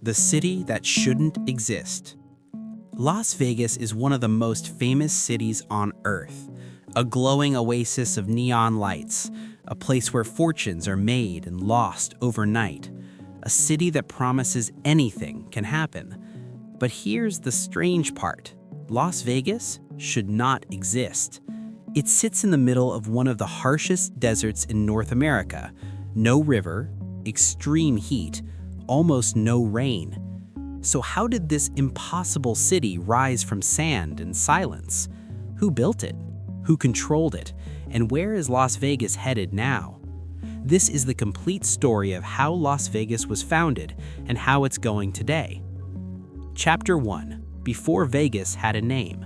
The city that shouldn't exist. Las Vegas is one of the most famous cities on Earth, a glowing oasis of neon lights, a place where fortunes are made and lost overnight, a city that promises anything can happen. But here's the strange part. Las Vegas should not exist. It sits in the middle of one of the harshest deserts in North America. No river, extreme heat, almost no rain. So how did this impossible city rise from sand and silence? Who built it? Who controlled it? And where is Las Vegas headed now? This is the complete story of how Las Vegas was founded and how it's going today. Chapter 1. Before Vegas had a name.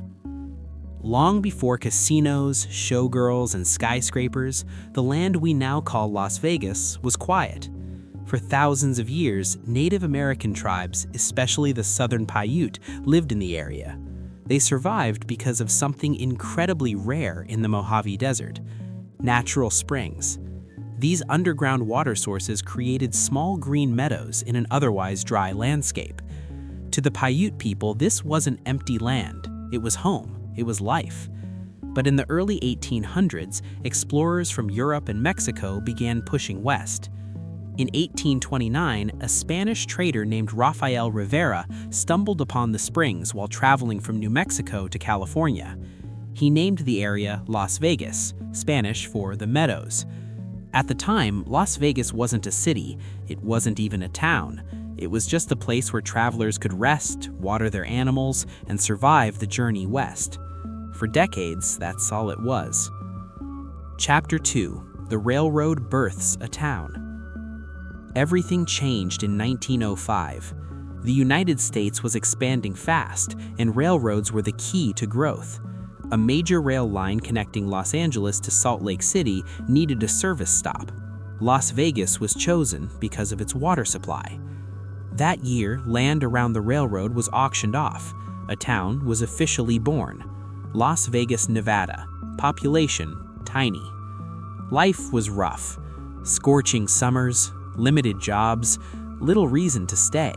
Long before casinos, showgirls, and skyscrapers, the land we now call Las Vegas was quiet. For thousands of years, Native American tribes, especially the Southern Paiute, lived in the area. They survived because of something incredibly rare in the Mojave Desert: natural springs. These underground water sources created small green meadows in an otherwise dry landscape. To the Paiute people, this wasn't empty land. It was home. It was life. But in the early 1800s, explorers from Europe and Mexico began pushing west. In 1829, a Spanish trader named Rafael Rivera stumbled upon the springs while traveling from New Mexico to California. He named the area Las Vegas, Spanish for the meadows. At the time, Las Vegas wasn't a city. It wasn't even a town. It was just a place where travelers could rest, water their animals, and survive the journey west. For decades, that's all it was. Chapter 2. The Railroad Births a Town. Everything changed in 1905. The United States was expanding fast, and railroads were the key to growth. A major rail line connecting Los Angeles to Salt Lake City needed a service stop. Las Vegas was chosen because of its water supply. That year, land around the railroad was auctioned off. A town was officially born: Las Vegas, Nevada. Population, tiny. Life was rough. Scorching summers, limited jobs, little reason to stay.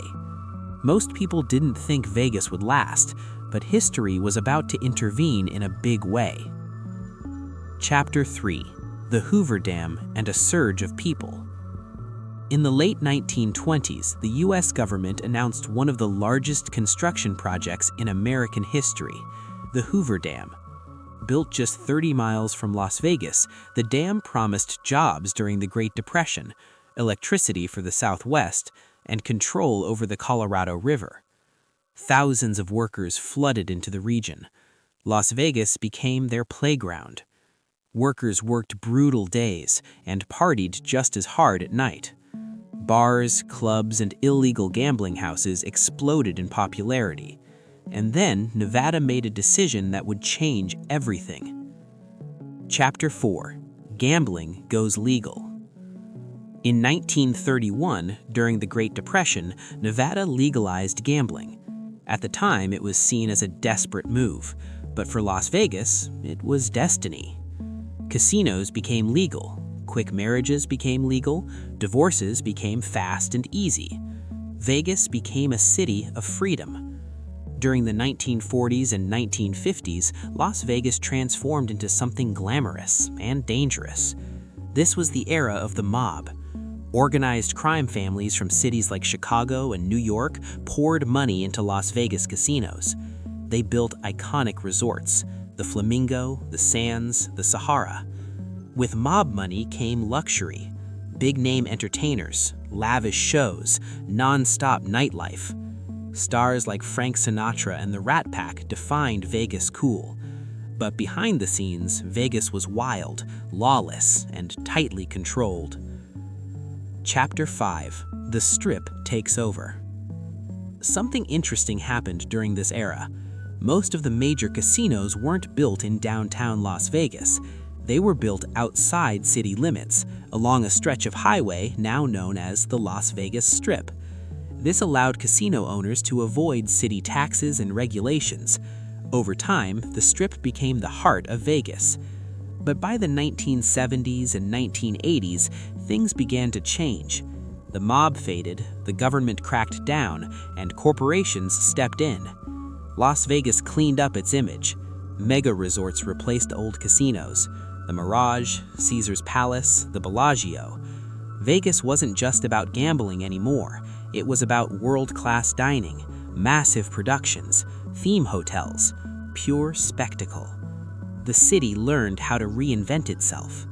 Most people didn't think Vegas would last, but history was about to intervene in a big way. Chapter 3. The Hoover Dam and a Surge of People. In the late 1920s, the U.S. government announced one of the largest construction projects in American history: the Hoover Dam. Built just 30 miles from Las Vegas, the dam promised jobs during the Great Depression, electricity for the Southwest, and control over the Colorado River. Thousands of workers flooded into the region. Las Vegas became their playground. Workers worked brutal days and partied just as hard at night. Bars, clubs, and illegal gambling houses exploded in popularity. And then Nevada made a decision that would change everything. Chapter 4. Gambling Goes Legal. In 1931, during the Great Depression, Nevada legalized gambling. At the time, it was seen as a desperate move, but for Las Vegas, it was destiny. Casinos became legal, quick marriages became legal, divorces became fast and easy. Vegas became a city of freedom. During the 1940s and 1950s, Las Vegas transformed into something glamorous and dangerous. This was the era of the mob. Organized crime families from cities like Chicago and New York poured money into Las Vegas casinos. They built iconic resorts: the Flamingo, the Sands, the Sahara. With mob money came luxury: big-name entertainers, lavish shows, non-stop nightlife. Stars like Frank Sinatra and the Rat Pack defined Vegas cool. But behind the scenes, Vegas was wild, lawless, and tightly controlled. Chapter 5. The Strip Takes Over. Something interesting happened during this era. Most of the major casinos weren't built in downtown Las Vegas. They were built outside city limits, along a stretch of highway now known as the Las Vegas Strip. This allowed casino owners to avoid city taxes and regulations. Over time, the Strip became the heart of Vegas. But by the 1970s and 1980s, things began to change. The mob faded, the government cracked down, and corporations stepped in. Las Vegas cleaned up its image. Mega resorts replaced old casinos. The Mirage, Caesar's Palace, the Bellagio. Vegas wasn't just about gambling anymore. It was about world-class dining, massive productions, theme hotels, pure spectacle. The city learned how to reinvent itself.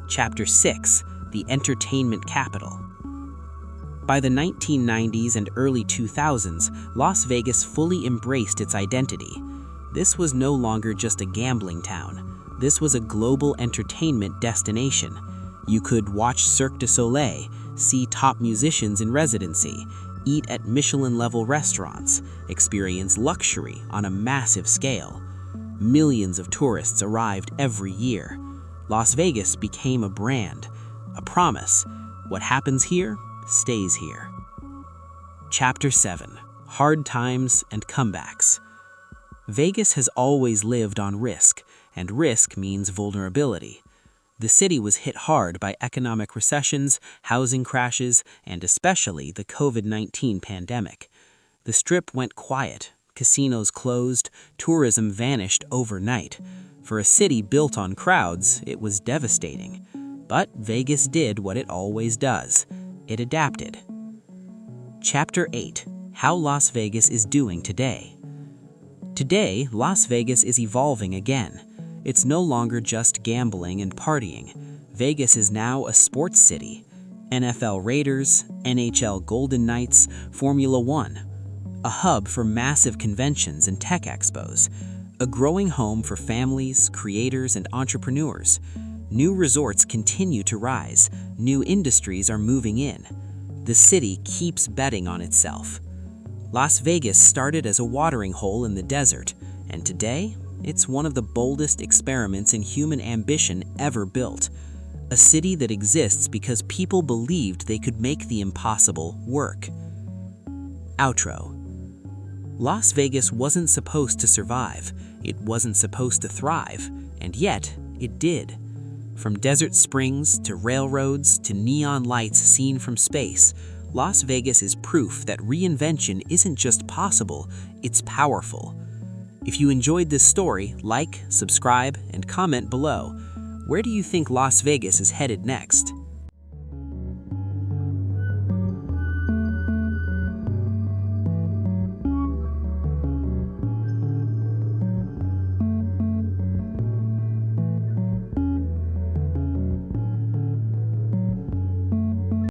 Chapter 6: The Entertainment Capital. By the 1990s and early 2000s, Las Vegas fully embraced its identity. This was no longer just a gambling town. This was a global entertainment destination. You could watch Cirque du Soleil, see top musicians in residency, eat at Michelin-level restaurants, experience luxury on a massive scale. Millions of tourists arrived every year. Las Vegas became a brand, a promise. What happens here stays here. Chapter 7: Hard Times and Comebacks. Vegas has always lived on risk, and risk means vulnerability. The city was hit hard by economic recessions, housing crashes, and especially the COVID-19 pandemic. The Strip went quiet, casinos closed, tourism vanished overnight. For a city built on crowds, it was devastating. But Vegas did what it always does. It adapted. Chapter 8: How Las Vegas is doing today. Today, Las Vegas is evolving again. It's no longer just gambling and partying. Vegas is now a sports city. NFL Raiders, NHL Golden Knights, Formula One. A hub for massive conventions and tech expos. A growing home for families, creators, and entrepreneurs. New resorts continue to rise. New industries are moving in. The city keeps betting on itself. Las Vegas started as a watering hole in the desert, and today, it's one of the boldest experiments in human ambition ever built. A city that exists because people believed they could make the impossible work. Outro. Las Vegas wasn't supposed to survive. It wasn't supposed to thrive, and yet it did. From desert springs to railroads to neon lights seen from space, Las Vegas is proof that reinvention isn't just possible, it's powerful. If you enjoyed this story, like, subscribe, and comment below. Where do you think Las Vegas is headed next?